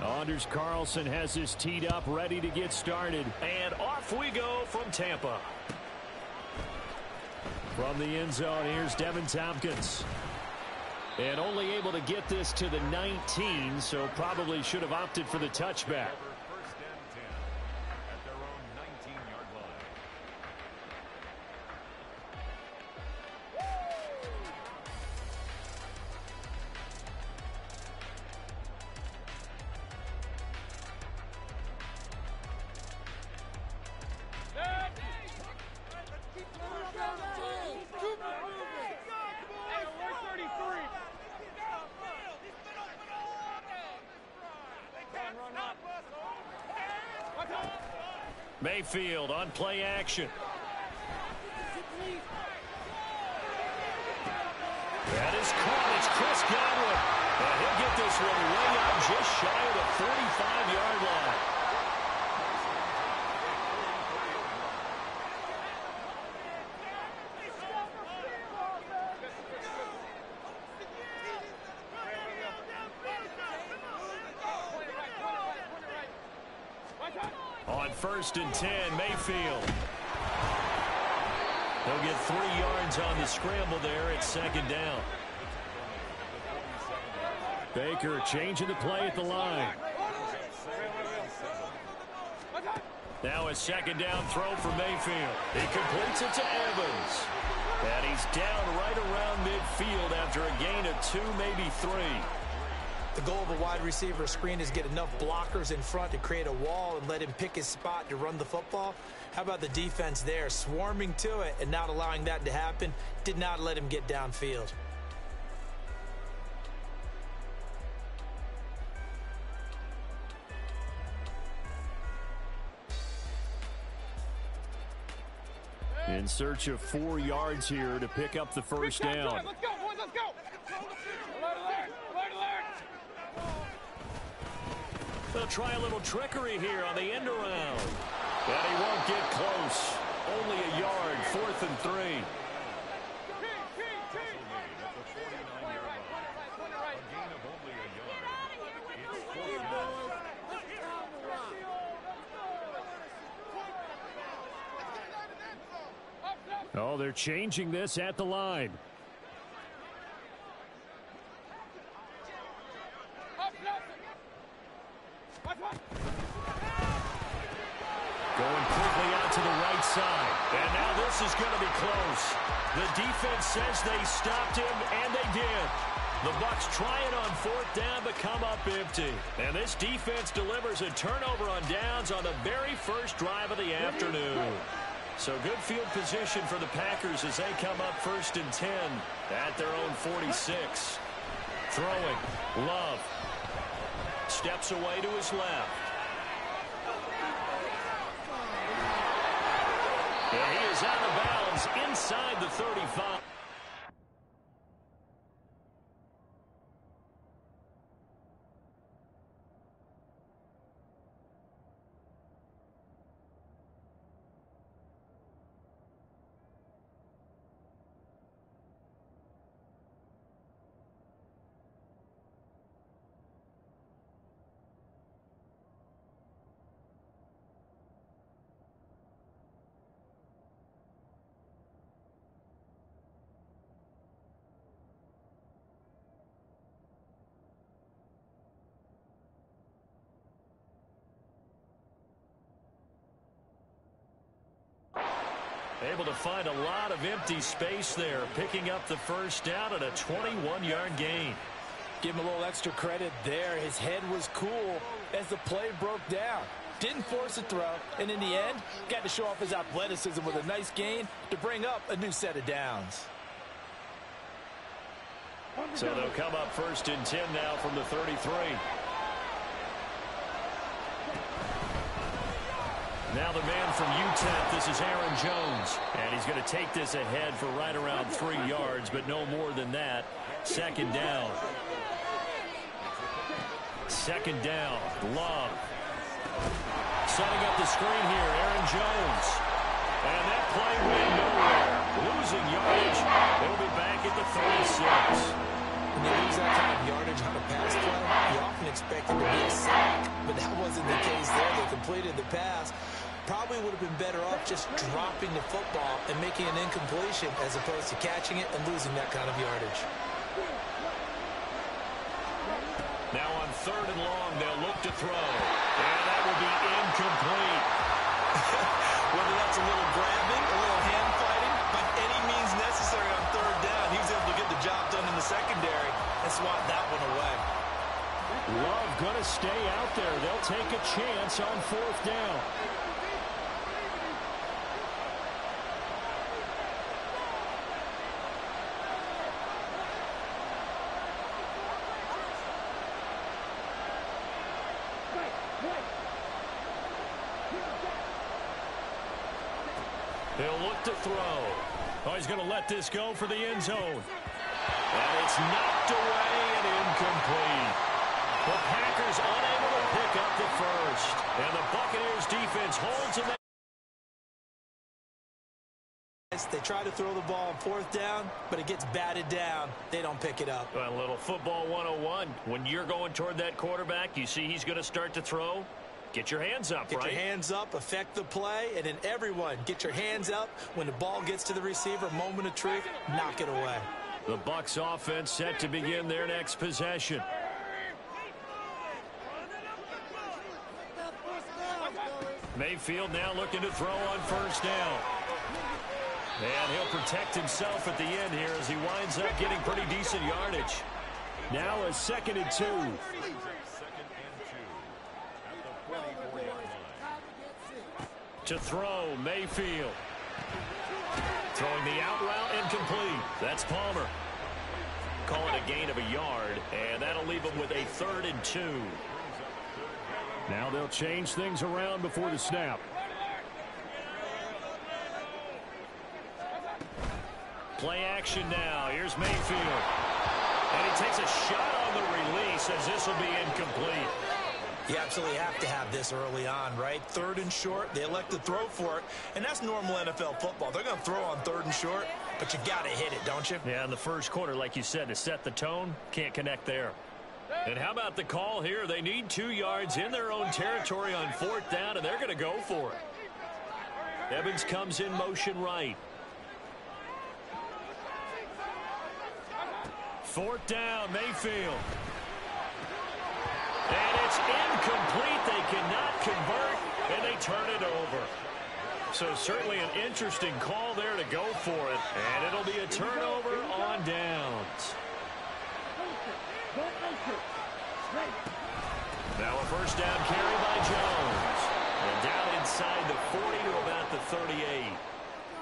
Anders Carlson has his teed up, ready to get started. And off we go from Tampa. From the end zone, here's Devin Tompkins. And only able to get this to the 19, so probably should have opted for the touchback. First and 10 at their own 19-yard line. Mayfield on play action. That is caught. It's Chris Godwin. And he'll get this one way out just shy of the 45-yard line. On 1st and 10, Mayfield. He'll get 3 yards on the scramble there at 2nd down. Baker changing the play at the line. Now a 2nd down throw for Mayfield. He completes it to Evans. And he's down right around midfield after a gain of 2, maybe 3. The goal of a wide receiver screen is get enough blockers in front to create a wall and let him pick his spot to run the football. How about the defense there, swarming to it and not allowing that to happen? Did not let him get downfield. In search of 4 yards here to pick up the first down. Let's go, boys, let's go. They'll try a little trickery here on the end around. But he won't get close. Only a yard, 4th and 3. Oh, they're changing this at the line. Going quickly out to the right side. And now this is going to be close. The defense says they stopped him, and they did. The Bucs try it on 4th down, but come up empty. And this defense delivers a turnover on downs on the very first drive of the afternoon. So good field position for the Packers as they come up 1st and 10 at their own 46. Throwing. Love. Steps away to his left. And he is out of bounds inside the 35. Able to find a lot of empty space there, picking up the first down at a 21-yard gain. Give him a little extra credit there. His head was cool as the play broke down. Didn't force a throw, and in the end, got to show off his athleticism with a nice gain to bring up a new set of downs. So they'll come up 1st and 10 now from the 33. Now the man from UTEP, this is Aaron Jones. And he's going to take this ahead for right around 3 yards, but no more than that. 2nd down. 2nd down. Love. Setting up the screen here, Aaron Jones. And that play went nowhere. Losing yardage. They'll be back at the 36. When you lose that kind of yardage on a pass play, you often expecting to be a sack, but that wasn't the case there. They completed the pass. Probably would have been better off just dropping the football and making an incompletion as opposed to catching it and losing that kind of yardage. Now on 3rd and long, they'll look to throw. And that will be incomplete. Whether that's a little grabbing, a little hand fighting, by any means necessary on 3rd down, he was able to get the job done in the secondary and swat that one away. Love going to stay out there. They'll take a chance on 4th down. He'll look to throw. Oh, he's going to let this go for the end zone. And it's knocked away and incomplete. The Packers unable to pick up the first. And the Buccaneers defense holds him. They try to throw the ball on 4th down, but it gets batted down. They don't pick it up. A little football 101. When you're going toward that quarterback, you see he's going to start to throw. Get your hands up, right? Get your hands up, affect the play, and then everyone get your hands up when the ball gets to the receiver. Moment of truth, knock it away. The Bucs offense set to begin their next possession. Mayfield now looking to throw on 1st down. And he'll protect himself at the end here as he winds up getting pretty decent yardage. Now a 2nd and 2. To throw, Mayfield. Throwing the out route, incomplete. That's Palmer. Call it a gain of a yard, and that'll leave them with a 3rd and 2. Now they'll change things around before the snap. Play action now. Here's Mayfield. And he takes a shot on the release as this will be incomplete. You absolutely have to have this early on, right? 3rd and short, they elect to throw for it, and that's normal NFL football. They're going to throw on 3rd and short, but you got to hit it, don't you? Yeah, in the first quarter, like you said, to set the tone, can't connect there. And how about the call here? They need 2 yards in their own territory on 4th down, and they're going to go for it. Evans comes in motion right. 4th down, Mayfield. And it's incomplete. They cannot convert, and they turn it over. So certainly an interesting call there to go for it. And it'll be a turnover on downs. Now a 1st down carry by Jones. And down inside the 40 to about the 38.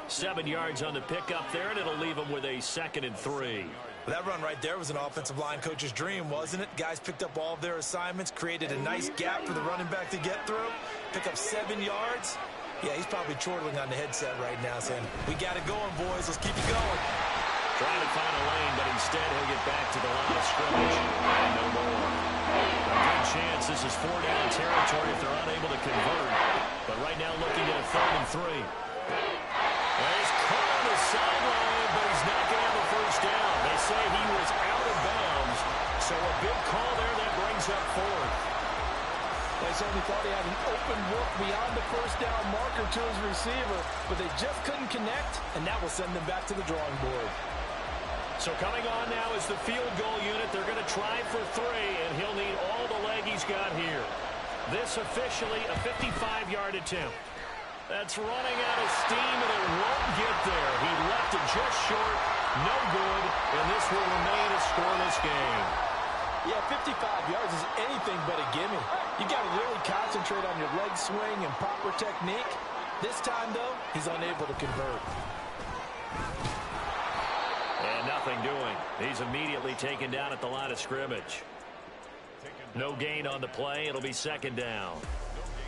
7 yards on the pickup there, and it'll leave them with a 2nd and 3. That run right there was an offensive line coach's dream, wasn't it? Guys picked up all of their assignments, created a nice gap for the running back to get through, pick up 7 yards. Yeah, he's probably chortling on the headset right now saying, we got it going, boys. Let's keep it going. Trying to find a lane, but instead he'll get back to the line of scrimmage and no more. A good chance this is 4-down territory if they're unable to convert. But right now looking at a 3rd and 3. Well, he's caught on the sideline, but he's not going to have a 1st down. They say he was out of bounds, so a big call there that brings up 4th. They certainly thought he had an open look beyond the 1st down marker to his receiver, but they just couldn't connect, and that will send them back to the drawing board. So coming on now is the field goal unit. They're going to try for 3, and he'll need all the leg he's got here. This officially a 55-yard attempt. That's running out of steam, and it won't get there. He left it just short, no good, and this will remain a scoreless game. Yeah, 55 yards is anything but a gimme. You got to really concentrate on your leg swing and proper technique. This time, though, he's unable to convert. And nothing doing. He's immediately taken down at the line of scrimmage. No gain on the play. It'll be 2nd down.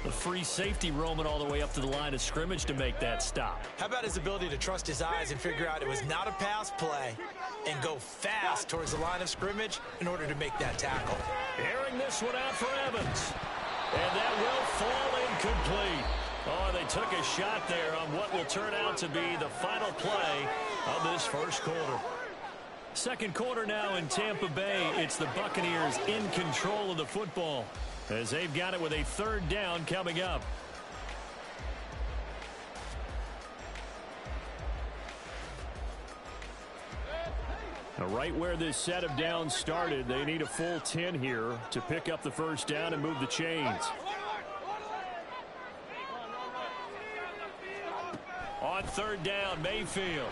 The free safety roaming all the way up to the line of scrimmage to make that stop. How about his ability to trust his eyes and figure out it was not a pass play and go fast towards the line of scrimmage in order to make that tackle. Airing this one out for Evans. And that will fall incomplete. Oh, they took a shot there on what will turn out to be the final play of this first quarter. Second quarter now in Tampa Bay. It's the Buccaneers in control of the football as they've got it with a third down coming up. Now, right where this set of downs started, they need a full 10 here to pick up the first down and move the chains. On third down, Mayfield.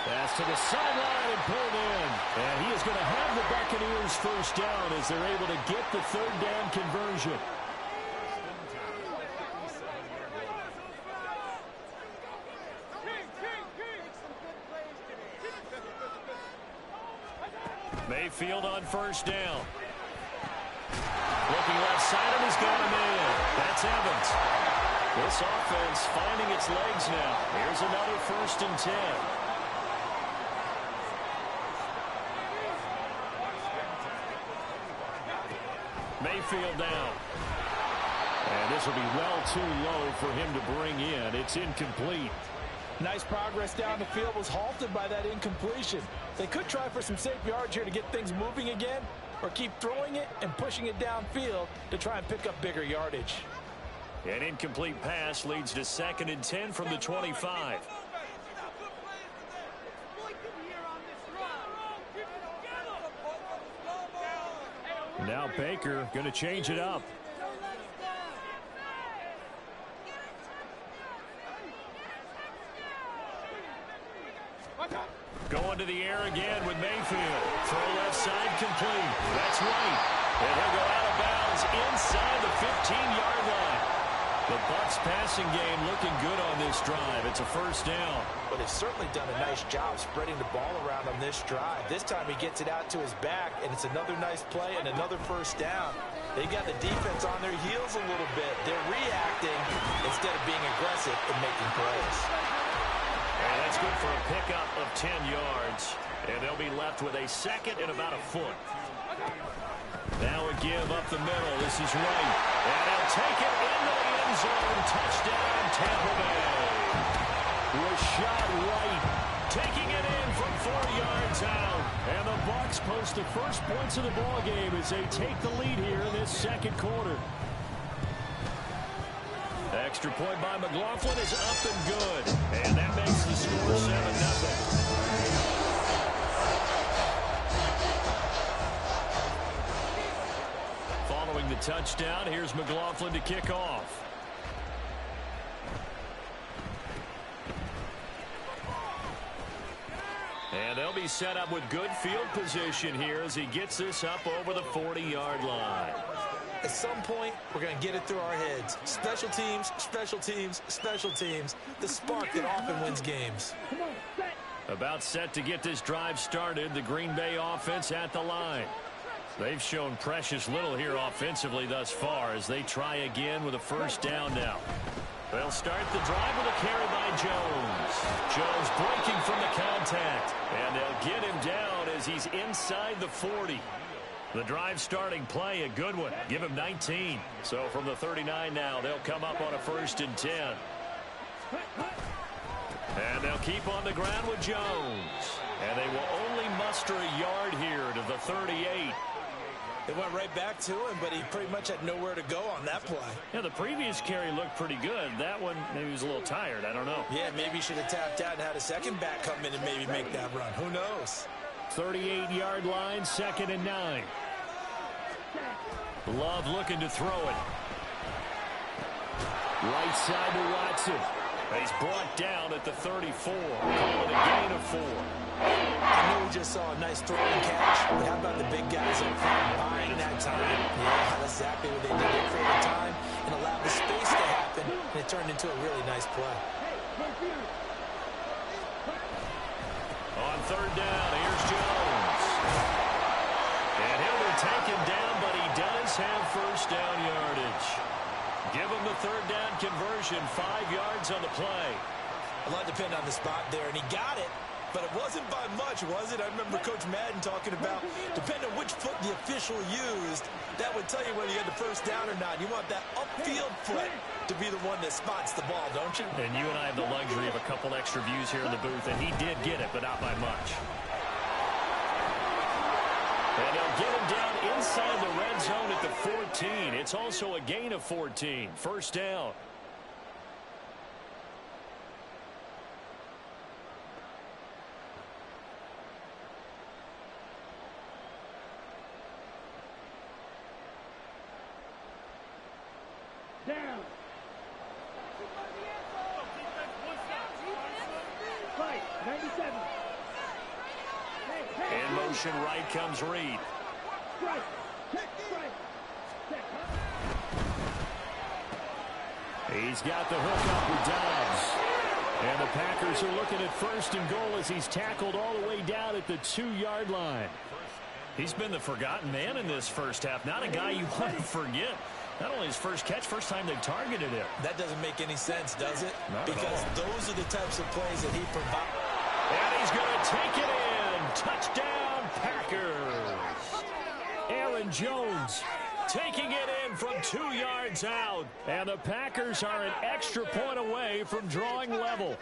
Pass to the sideline and pulled in. And he is going to have the Buccaneers first down as they're able to get the third down conversion. Mayfield on first down. Looking left side, and he's got him in. That's Evans. This offense finding its legs now. Here's another 1st and 10. Mayfield down. And this will be well too low for him to bring in. It's incomplete. Nice progress down the field was halted by that incompletion. They could try for some safe yards here to get things moving again, or keep throwing it and pushing it downfield to try and pick up bigger yardage. An incomplete pass leads to 2nd and 10 from the 25. Now Baker going to change it up. Going to the air again with Mayfield. Throw left side complete. That's right. And he'll go out of bounds inside the 15-yard line. The Bucs passing game looking good on this drive. It's a first down. But they've certainly done a nice job spreading the ball around on this drive. This time he gets it out to his back, and it's another nice play and another first down. They got the defense on their heels a little bit. They're reacting instead of being aggressive and making plays. And that's good for a pickup of 10 yards. And they'll be left with a 2nd and about a foot. Now a give up the middle. This is right. And he'll take it into the end zone. Touchdown, Tampa Bay. Rashad White taking it in from 4 yards out. And the Bucs post the first points of the ball game as they take the lead here in this second quarter. Extra point by McLaughlin is up and good. And that makes the score 7-0. Following the touchdown, here's McLaughlin to kick off. And they'll be set up with good field position here as he gets this up over the 40-yard line. At some point, we're going to get it through our heads. Special teams, special teams, special teams. The spark that often wins games. About set to get this drive started. The Green Bay offense at the line. They've shown precious little here offensively thus far as they try again with a first down now. They'll start the drive with a carry by Jones. Jones breaking from the contact. And they'll get him down as he's inside the 40. The drive starting play, a good one. Give him 19. So from the 39 now, they'll come up on a 1st and 10. And they'll keep on the ground with Jones. And they will only muster a yard here to the 38. They went right back to him, but he pretty much had nowhere to go on that play. Yeah, the previous carry looked pretty good. That one, maybe he was a little tired. I don't know. Yeah, maybe he should have tapped out and had a second back come in and maybe make that run. Who knows? 38-yard line, 2nd and 9. Love looking to throw it. Right side to Watson. He's brought down at the 34. Call it a gain of 4. I know we just saw a nice throw and catch, but how about the big guys up front buying that time? Yeah, that's exactly what they did. They created time and allowed the space to happen, and it turned into a really nice play. On third down, here's Jones. And he'll be taken down, but he does have first down yardage. Give him the third down conversion, 5 yards on the play. A lot depend on the spot there, and he got it, but it wasn't by much, was it? I remember Coach Madden talking about, depending on which foot the official used, that would tell you whether you had the first down or not. You want that upfield foot to be the one that spots the ball, don't you? And you and I have the luxury of a couple extra views here in the booth, and he did get it, but not by much. And they'll get him down inside the red zone at the 14. It's also a gain of 14. First down. Down. Fight, 97. In motion right comes Reed. Strike. Check, strike. Check. He's got the hook up with Dobbs. And the Packers are looking at first and goal as he's tackled all the way down at the 2-yard line. He's been the forgotten man in this first half. Not a guy you want to forget. Not only his first catch, first time they've targeted him. That doesn't make any sense, does it? Not because those are the types of plays that he provides. And he's going to take it in. Touchdown, Packers. Aaron Jones taking it in from 2 yards out. And the Packers are an extra point away from drawing level.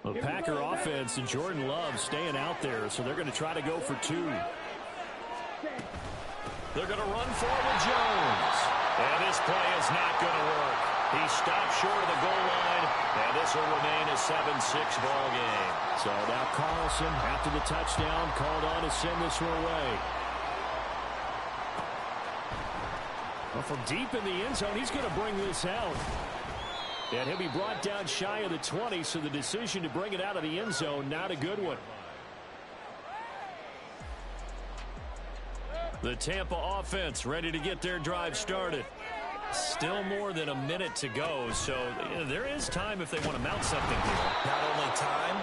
The Packer offense and Jordan Love staying out there, so they're going to try to go for 2. They're going to run for it with Jones. And this play is not going to work. He stopped short of the goal line, and this will remain a 7-6 ball game. So now Carlson, after the touchdown, called on to send this one away. Well, from deep in the end zone, he's going to bring this out. And he'll be brought down shy of the 20, so the decision to bring it out of the end zone, not a good one. The Tampa offense ready to get their drive started. Still more than a minute to go, so there is time if they want to mount something here. Not only time,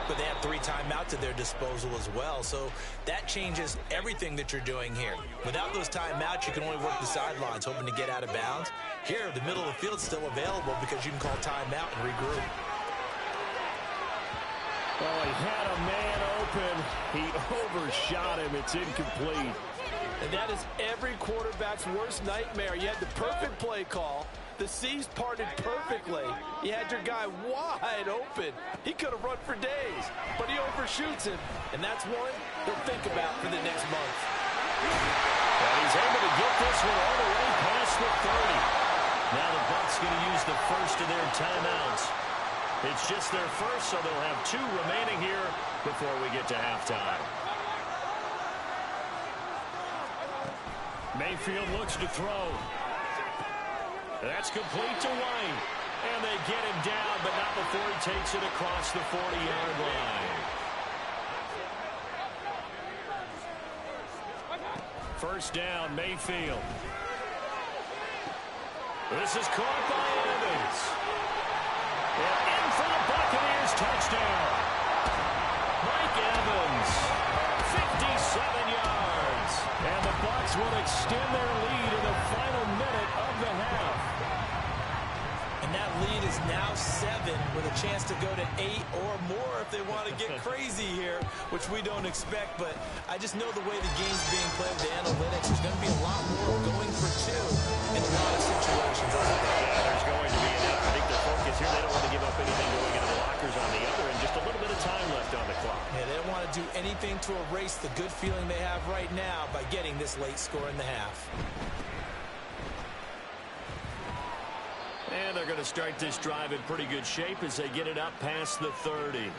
but they have 3 timeouts at their disposal as well, so that changes everything that you're doing here. Without those timeouts, you can only work the sidelines, hoping to get out of bounds. Here, the middle of the field's still available because you can call timeout and regroup. Oh, he had a man open. He overshot him. It's incomplete. And that is every quarterback's worst nightmare. You had the perfect play call. The C's parted perfectly. You had your guy wide open. He could have run for days, but he overshoots him. And that's one he'll think about for the next month. And he's able to get this one all the way past the 30. Now the Bucs going to use the first of their timeouts. It's just their first, so they'll have 2 remaining here before we get to halftime. Mayfield looks to throw. That's complete to White. And they get him down, but not before he takes it across the 40-yard line. First down, Mayfield. This is caught by Evans. And in for the Buccaneers, touchdown. Mike Evans, 57 yards. And the Bucs will extend their lead in the final minute of the half. And that lead is now 7 with a chance to go to 8 or more if they want to get crazy here, which we don't expect. But I just know the way the game's being played with the analytics, there's going to be a lot more going for 2 in a lot of situations. Yeah, there's going to be enough. I think the focus here, they don't want to give up anything going into the lockers on the other, and just a little bit of time left on the clock. Yeah, they don't want to do anything to erase the good feeling they have right now by getting this late score in the half. And they're going to start this drive in pretty good shape as they get it up past the 30.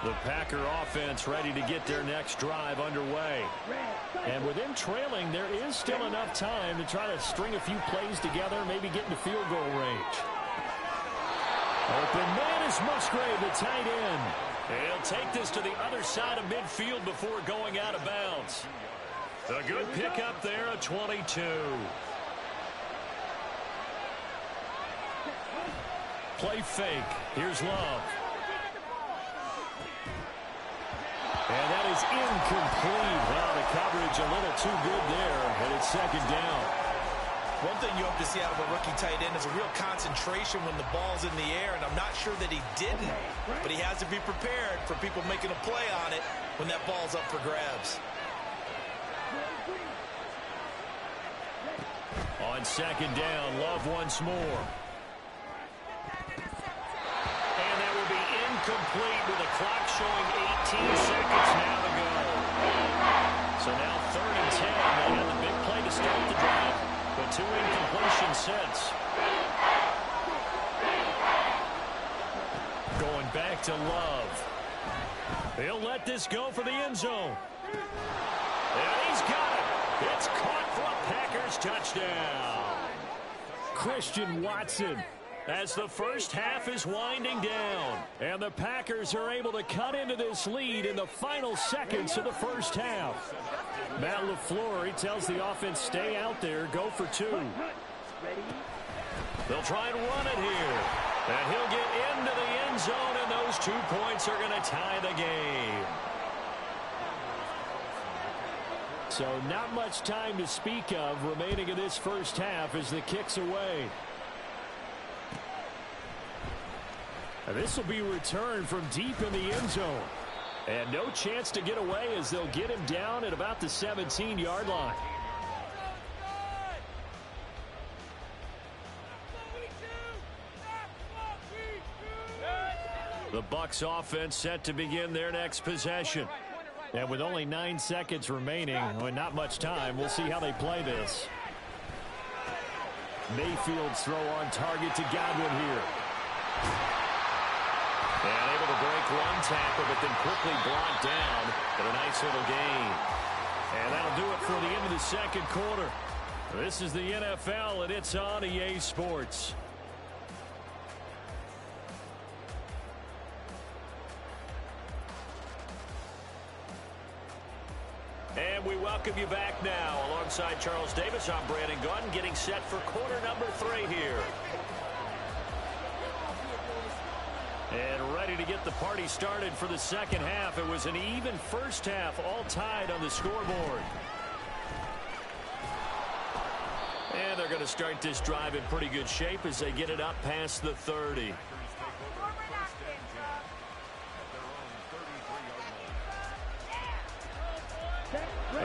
The Packer offense ready to get their next drive underway. And with them trailing, there is still enough time to try to string a few plays together, maybe get into field goal range. Open man is Musgrave, the tight end. He'll take this to the other side of midfield before going out of bounds. A good pickup there, a 22. Play fake. Here's Love. And that is incomplete. Well, the coverage a little too good there, and it's second down. One thing you hope to see out of a rookie tight end is a real concentration when the ball's in the air, and I'm not sure that he didn't, but he has to be prepared for people making a play on it when that ball's up for grabs. On second down, Love once more. And that will be incomplete with the clock showing 18 seconds now to go. So now 3rd and 10. They had the big play to start the drive, but 2 incompletions since. Going back to Love. He'll let this go for the end zone. And he's got it. It's caught for a Packers touchdown. Christian Watson, as the first half is winding down, and the Packers are able to cut into this lead in the final seconds of the first half. Matt LaFleur, he tells the offense, stay out there, go for 2. They'll try and run it here, and he'll get into the end zone, and those 2 points are going to tie the game. So not much time to speak of remaining in this first half as the kick's away. This will be returned from deep in the end zone. And no chance to get away as they'll get him down at about the 17-yard line. The Bucs offense set to begin their next possession. And with only 9 seconds remaining, and not much time, we'll see how they play this. Mayfield's throw on target to Godwin here. And able to break one tackle, but then quickly brought down. But a nice little gain. And that'll do it for the end of the second quarter. This is the NFL, and it's on EA Sports. And we welcome you back now. Alongside Charles Davis, I'm Brandon Gunn, getting set for quarter number 3 here. And ready to get the party started for the second half. It was an even first half, all tied on the scoreboard. And they're going to start this drive in pretty good shape as they get it up past the 30.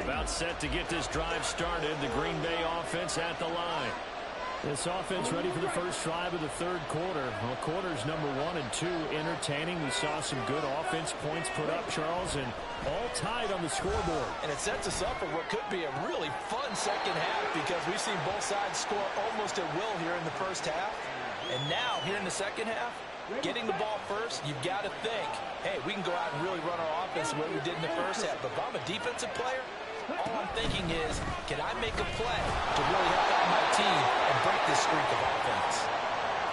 About set to get this drive started. The Green Bay offense at the line. This offense ready for the first drive of the third quarter. Well, quarters number 1 and 2 entertaining. We saw some good offense points put up, Charles, and all tied on the scoreboard. And it sets us up for what could be a really fun second half because we've seen both sides score almost at will here in the first half. And now, here in the second half, getting the ball first, you've got to think, hey, we can go out and really run our offense the way we did in the first half. But if I'm a defensive player, all I'm thinking is, can I make a play to really help out my team and break this streak of offense?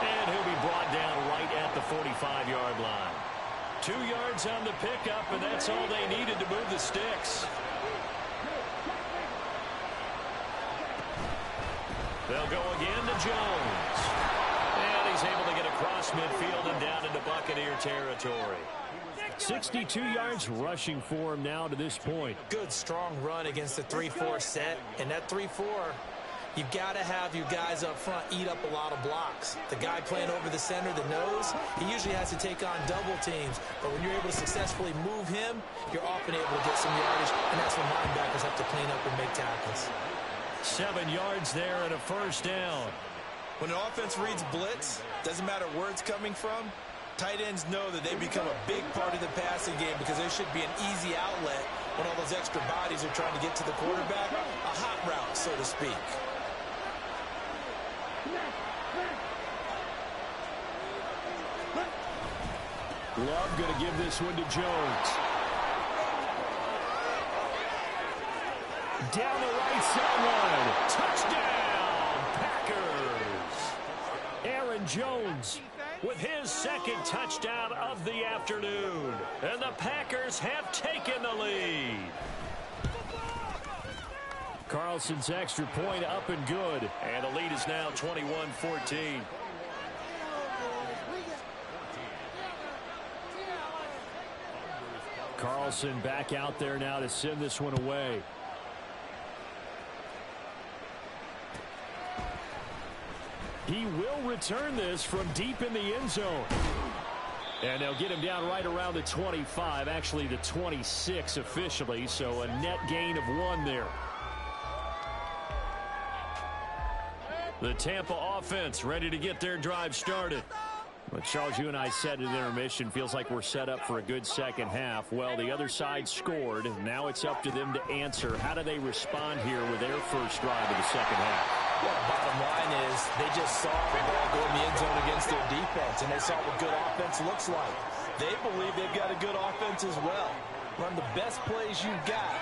And he'll be brought down right at the 45-yard line. 2 yards on the pickup, and that's all they needed to move the sticks. They'll go again to Jones. And he's able to get across midfield and down into Buccaneer territory. 62 yards rushing for him now to this point. Good, strong run against the 3-4 set. And that 3-4, you've got to have your guys up front eat up a lot of blocks. The guy playing over the center, the nose, he usually has to take on double teams. But when you're able to successfully move him, you're often able to get some yardage. And that's when linebackers have to clean up and make tackles. 7 yards there and a first down. When an offense reads blitz, doesn't matter where it's coming from, tight ends know that they become a big part of the passing game because there should be an easy outlet when all those extra bodies are trying to get to the quarterback. A hot route, so to speak. Love going to give this one to Jones. Down the right sideline. Touchdown, Packers. Aaron Jones with his second touchdown of the afternoon. And the Packers have taken the lead. Carlson's extra point up and good. And the lead is now 21-14. Carlson back out there now to send this one away. He will return this from deep in the end zone. And they'll get him down right around the 25, actually the 26 officially, so a net gain of 1 there. The Tampa offense ready to get their drive started. But Charles, you and I said at intermission, feels like we're set up for a good second half. Well, the other side scored. Now it's up to them to answer. How do they respond here with their first drive of the second half? Well, bottom line is they just saw the ball go in the end zone against their defense, and they saw what good offense looks like. They believe they've got a good offense as well. Run the best plays you've got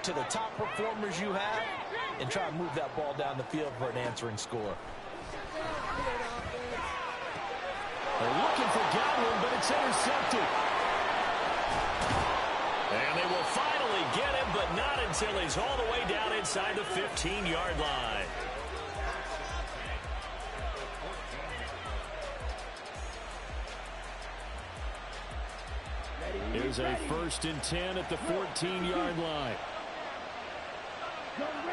to the top performers you have, and try and move that ball down the field for an answering score. They're looking for Godwin, but it's intercepted. And they will finally get him, but not until he's all the way down inside the 15-yard line. Here's a 1st and 10 at the 14-yard line.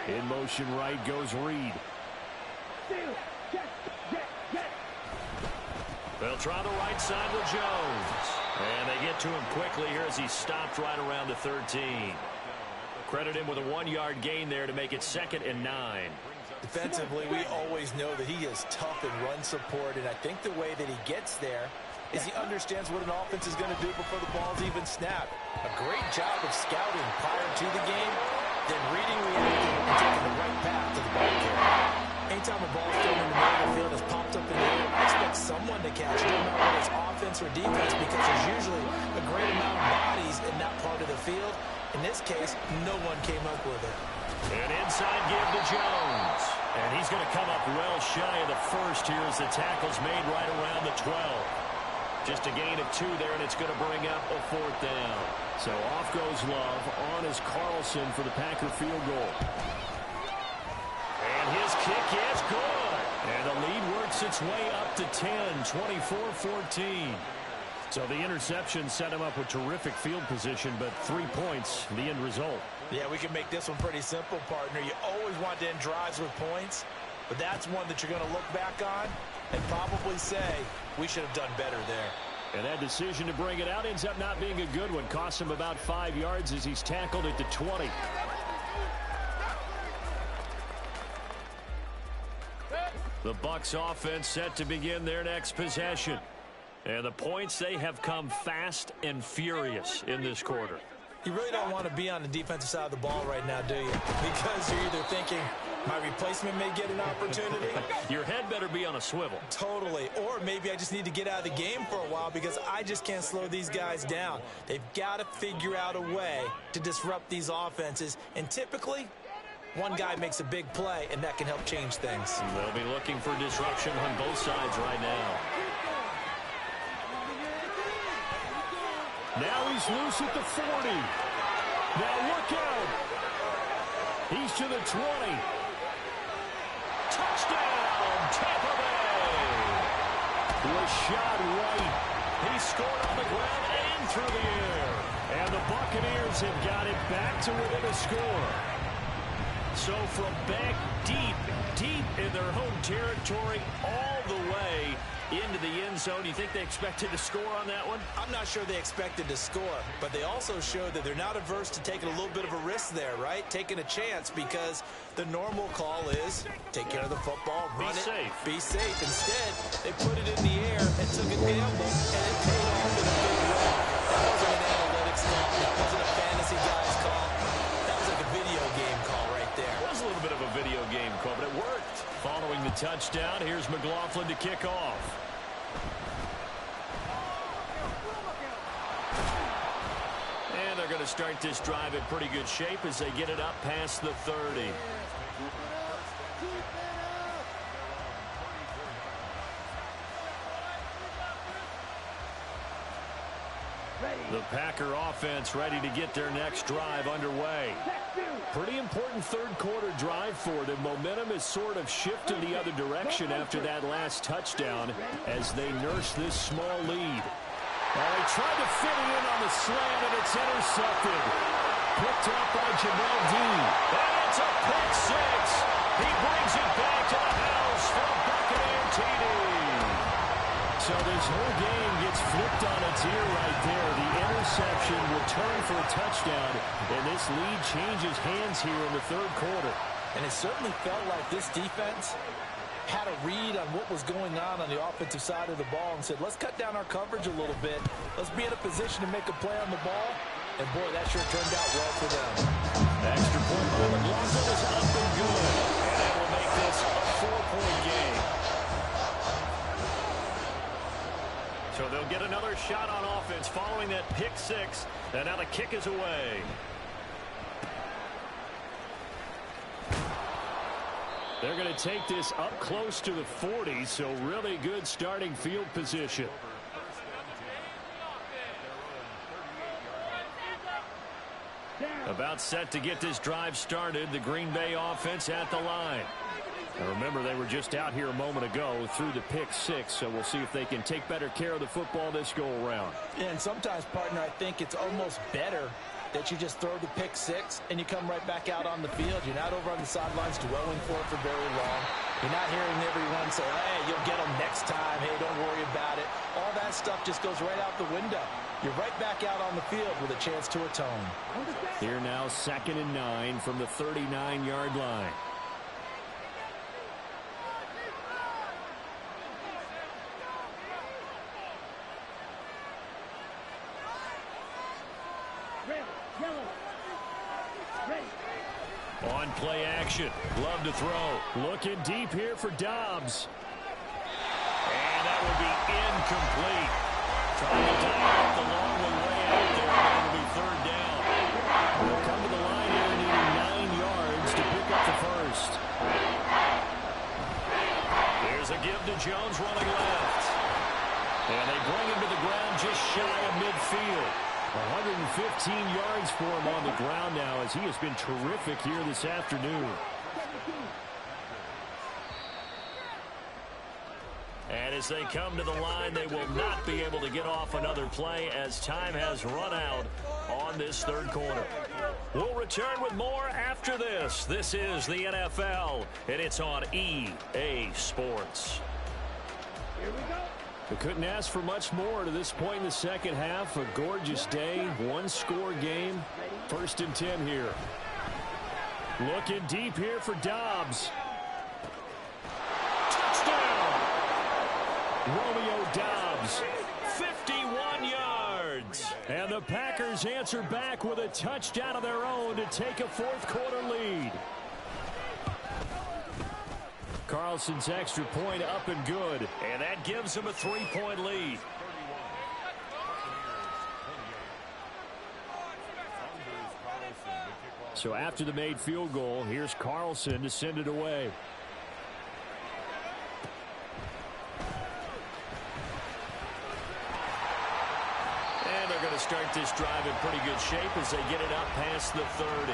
In motion right goes Reed. They'll try the right side with Jones. And they get to him quickly here as he stopped right around the 13. Credit him with a 1-yard gain there to make it 2nd and 9. Defensively, we always know that he is tough in run support, and I think the way that he gets there is he understands what an offense is going to do before the ball's even snapped. A great job of scouting prior to the game, then reading, reacting, and taking the right path to the ball carrier. Anytime a ball's thrown in the middle of the field has popped up in the air, expect someone to catch it, no matter whether it's offense or defense, because there's usually a great amount of bodies in that part of the field. In this case, no one came up with it. An inside give to Jones. And he's going to come up well shy of the first here as the tackle's made right around the 12. Just a gain of 2 there, and it's going to bring up a 4th down. So off goes Love. On is Carlson for the Packer field goal. And his kick is good. And the lead works its way up to 10, 24-14. So the interception set him up with terrific field position, but 3 points, the end result. Yeah, we can make this one pretty simple, partner. You always want to end drives with points, but that's one that you're going to look back on and probably say, we should have done better there. And that decision to bring it out ends up not being a good one. Cost him about 5 yards as he's tackled at the 20. The Bucs offense set to begin their next possession. And the points, they have come fast and furious in this quarter. You really don't want to be on the defensive side of the ball right now, do you? Because you're either thinking, my replacement may get an opportunity. Your head better be on a swivel. Totally. Or maybe I just need to get out of the game for a while because I just can't slow these guys down. They've got to figure out a way to disrupt these offenses. And typically, one guy makes a big play, and that can help change things. They'll be looking for disruption on both sides right now. Now he's loose at the 40. Now look out. He's to the 20. Touchdown, Tampa Bay. Was shot right. He scored on the ground and through the air. And the Buccaneers have got it back to within a score. So from back deep in their home territory all the way into the end zone. You think they expected to score on that one? I'm not sure they expected to score, but they also showed that they're not averse to taking a little bit of a risk there, right? Taking a chance, because the normal call is take care of the football, run it, be safe. Instead, they put it in the air and took a gamble, and it paid off in a big way. That wasn't an analytics call. That wasn't a fantasy guy's call. That was like a video game call right there. It was a little bit of a video game call, but it worked. Following the touchdown, here's McLaughlin to kick off. And they're going to start this drive in pretty good shape as they get it up past the 30. The Packer offense ready to get their next drive underway. Pretty important third quarter drive for them. Momentum has sort of shifted the other direction after that last touchdown as they nurse this small lead. Oh, he tried to fit it in on the slant, and it's intercepted. Picked up by Jamel Dean. And it's a pick six. He brings it back to the house for a Buccaneer TD. So this whole game gets flipped on its ear right there. The interception returned for a touchdown, and this lead changes hands here in the third quarter. And it certainly felt like this defense had a read on what was going on the offensive side of the ball and said, let's cut down our coverage a little bit. Let's be in a position to make a play on the ball. And, boy, that sure turned out well for them. Extra point by McLaughlin is up and good. And that will make this a 4-point game. So they'll get another shot on offense following that pick six. And now the kick is away. They're going to take this up close to the 40, so really good starting field position. About set to get this drive started. The Green Bay offense at the line. Now remember, they were just out here a moment ago through the pick six, so we'll see if they can take better care of the football this go around. And sometimes, partner, I think it's almost better that you just throw the pick six and you come right back out on the field. You're not over on the sidelines dwelling for it for very long. You're not hearing everyone say, hey, you'll get them next time. Hey, don't worry about it. All that stuff just goes right out the window. You're right back out on the field with a chance to atone. Here now, 2nd and 9 from the 39-yard line. On play action. Love to throw. Looking deep here for Dobbs. And that will be incomplete. Trying to dive up the long way out there. That will be 3rd down. They'll come to the line here needing 9 yards to pick up the first. There's a give to Jones running left. And they bring him to the ground just shy of midfield. 115 yards for him on the ground now as he has been terrific here this afternoon. And as they come to the line, they will not be able to get off another play as time has run out on this 3rd quarter. We'll return with more after this. This is the NFL, and it's on EA Sports. Here we go. We couldn't ask for much more to this point in the second half. A gorgeous day, one-score game. 1st and 10 here. Looking deep here for Dobbs. Touchdown! Romeo Dobbs, 51 yards. And the Packers answer back with a touchdown of their own to take a 4th quarter lead. Carlson's extra point up and good. And that gives them a 3-point lead. So after the made field goal, here's Carlson to send it away. And they're going to start this drive in pretty good shape as they get it up past the 30.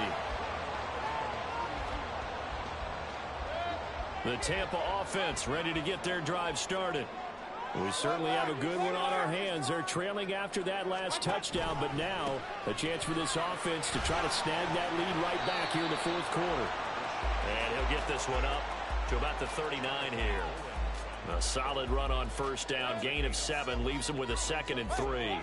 The Tampa offense ready to get their drive started. We certainly have a good one on our hands. They're trailing after that last touchdown, but now a chance for this offense to try to snag that lead right back here in the 4th quarter. And he'll get this one up to about the 39 here. A solid run on 1st down. Gain of 7 leaves them with a 2nd and 3.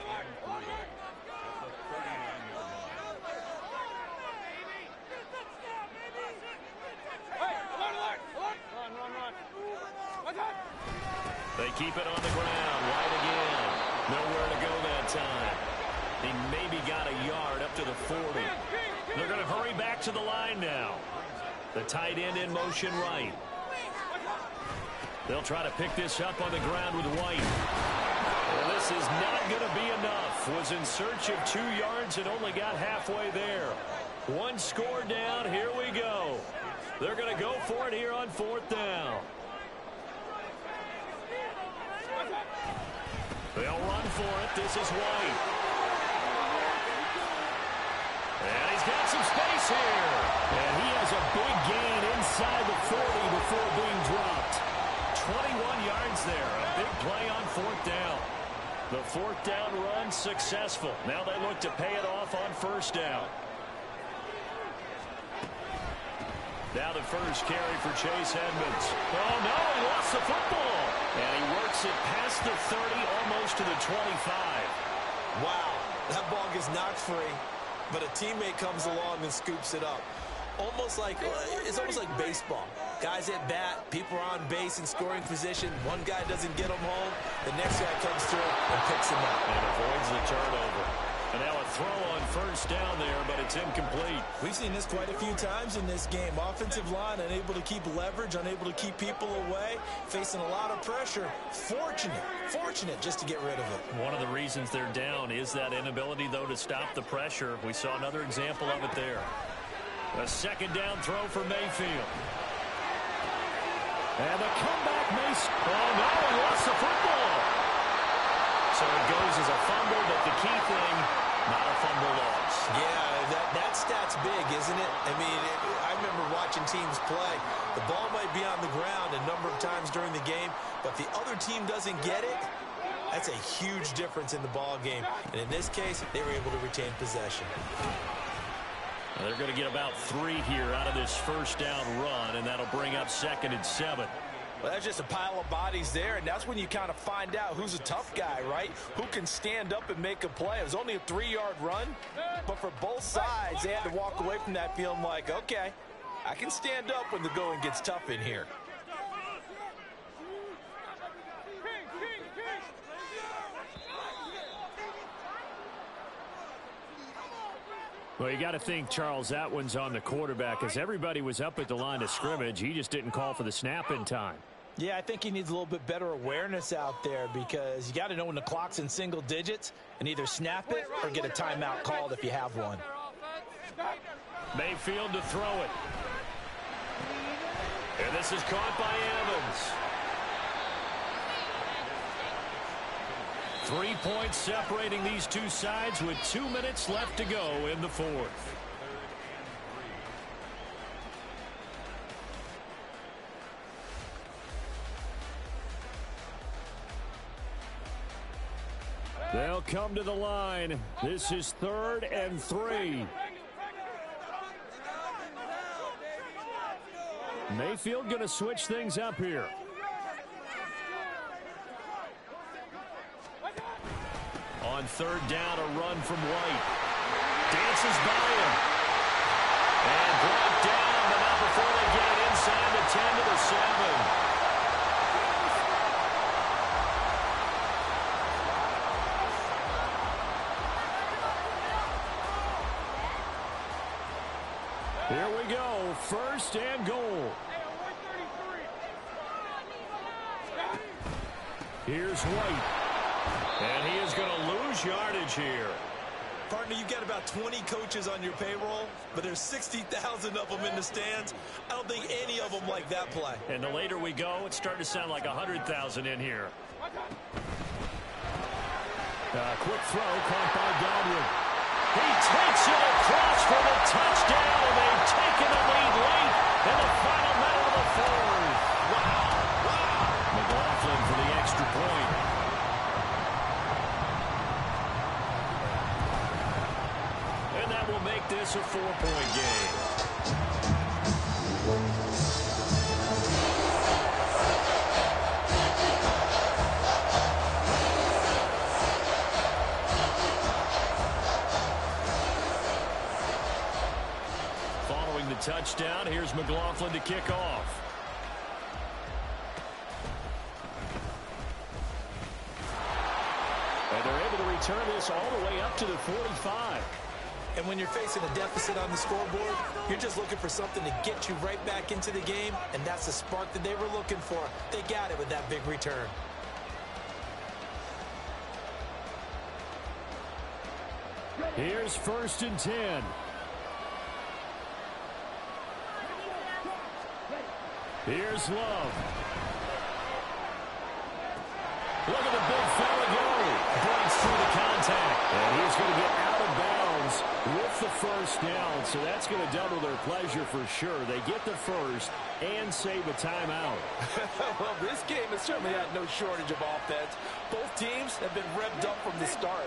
They keep it on the ground. White again. Nowhere to go that time. He maybe got a yard up to the 40. They're going to hurry back to the line now. The tight end in motion right. They'll try to pick this up on the ground with White. Well, this is not going to be enough. Was in search of 2 yards and only got halfway there. 1 score down. Here we go. They're going to go for it here on 4th down. They'll run for it. This is White. And he's got some space here. And he has a big gain inside the 40 before being dropped. 21 yards there. A big play on 4th down. The fourth down run successful. Now they look to pay it off on first down. Now the first carry for Chase Edmonds. Oh, no, he lost the football. And he works it past the 30, almost to the 25. Wow, that ball gets knocked free, but a teammate comes along and scoops it up. It's almost like baseball. Guys at bat, people are on base in scoring position. One guy doesn't get them home. The next guy comes through and picks him up. And avoids the turnover. And now a throw on first down there, but it's incomplete. We've seen this quite a few times in this game. Offensive line unable to keep leverage, unable to keep people away, facing a lot of pressure. Fortunate just to get rid of it. One of the reasons they're down is that inability, though, to stop the pressure. We saw another example of it there. A second down throw for Mayfield. And the comeback oh, no, he lost the football. So it goes as a fumble, but the key thing, not a fumble loss. Yeah, that stat's big, isn't it? I mean, I remember watching teams play. The ball might be on the ground a number of times during the game, but if the other team doesn't get it, that's a huge difference in the ball game. And in this case, they were able to retain possession. Well, they're going to get about 3 here out of this first down run, and that'll bring up 2nd and 7. Well, that's just a pile of bodies there, and that's when you kind of find out who's a tough guy, right? Who can stand up and make a play. It was only a 3-yard run, but for both sides, they had to walk away from that feeling like, okay, I can stand up when the going gets tough in here. Well, you got to think, Charles, that one's on the quarterback, as everybody was up at the line of scrimmage. He just didn't call for the snap in time. Yeah, I think he needs a little bit better awareness out there, because you got to know when the clock's in single digits and either snap it or get a timeout called if you have one. Mayfield to throw it. And this is caught by Evans. 3 points separating these two sides with 2 minutes left to go in the fourth. They'll come to the line. This is 3rd and 3. Mayfield going to switch things up here. On 3rd down, a run from White. Dances by him. And brought down, but not before they get it inside the 10 to the 7. Here we go, 1st and goal. Here's White. And he is going to lose yardage here. Partner, you've got about 20 coaches on your payroll, but there's 60,000 of them in the stands. I don't think any of them like that play. And the later we go, it's starting to sound like 100,000 in here. Quick throw caught by Godwin. He takes it across for the touchdown, and they've taken the lead late in the final minute of the fourth. Wow. McLaughlin for the extra point. And that will make this a 4-point game. Following the touchdown, here's McLaughlin to kick off. And they're able to return this all the way up to the 45. And when you're facing a deficit on the scoreboard, you're just looking for something to get you right back into the game, and that's the spark that they were looking for. They got it with that big return. Here's 1st and 10. Here's Love. Look at the big fella go. Breaks through the contact. And he's going to get out of bounds with the first down, so that's going to double their pleasure for sure. They get the first and save a timeout. Well, this game has certainly had no shortage of offense. Both teams have been revved up from the start.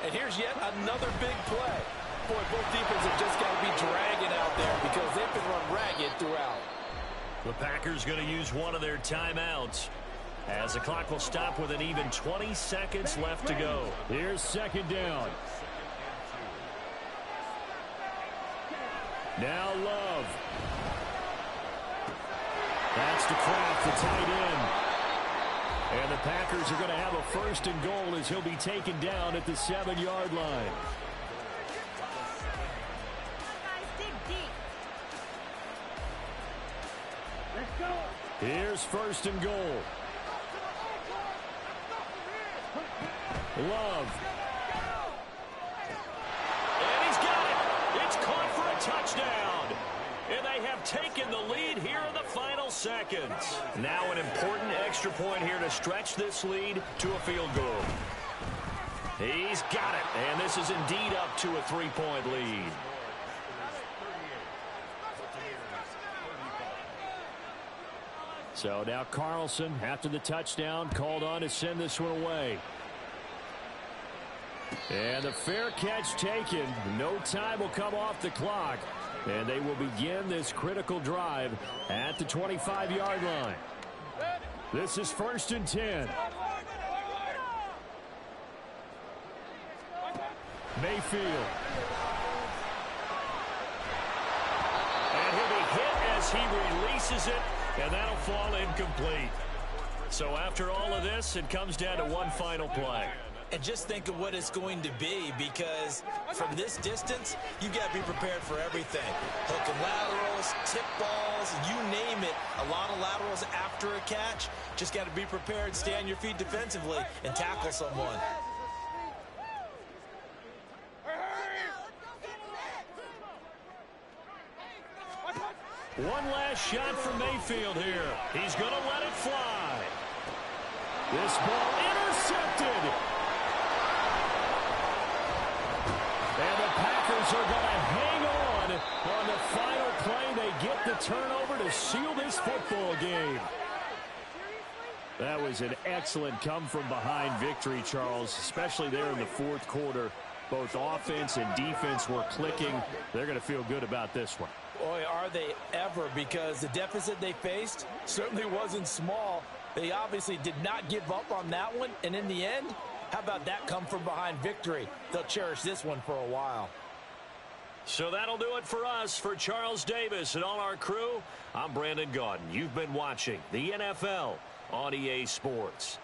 And here's yet another big play. Boy, both defenses have just got to be dragging out there because they've been run ragged throughout. The Packers going to use one of their timeouts as the clock will stop with an even 20 seconds left to go. Here's second down. Now Love. That's to Kraft, the tight end. And the Packers are going to have a first and goal as he'll be taken down at the 7-yard line. Here's first and goal. Love. And he's got it. It's caught for a touchdown. And they have taken the lead here in the final seconds. Now an important extra point here to stretch this lead to a field goal. He's got it. And this is indeed up to a 3-point lead. So now Carlson, after the touchdown, called on to send this one away. And the fair catch taken. No time will come off the clock. And they will begin this critical drive at the 25-yard line. This is first and 10. Mayfield. And he'll be hit as he releases it. And that'll fall incomplete. So after all of this, it comes down to one final play. And just think of what it's going to be, because from this distance, you got to be prepared for everything. Hook and laterals, tip balls, you name it. A lot of laterals after a catch. Just got to be prepared, stay on your feet defensively, and tackle someone. One last shot for Mayfield here. He's going to let it fly. This ball intercepted. And the Packers are going to hang on the final play. They get the turnover to seal this football game. That was an excellent come-from-behind victory, Charles, especially there in the fourth quarter. Both offense and defense were clicking. They're going to feel good about this one. Boy, are they ever, because the deficit they faced certainly wasn't small. They obviously did not give up on that one, and in the end, how about that come-from-behind victory? They'll cherish this one for a while. So that'll do it for us. For Charles Davis and all our crew, I'm Brandon Gaudin. You've been watching the NFL on EA Sports.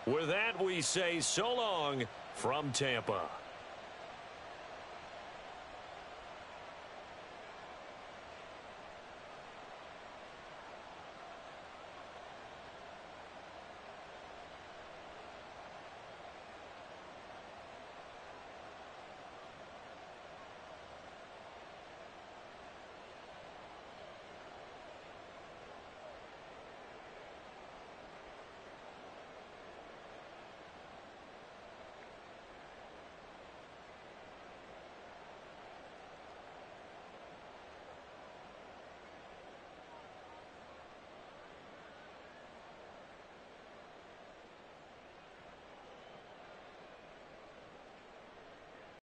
With that, we say so long from Tampa.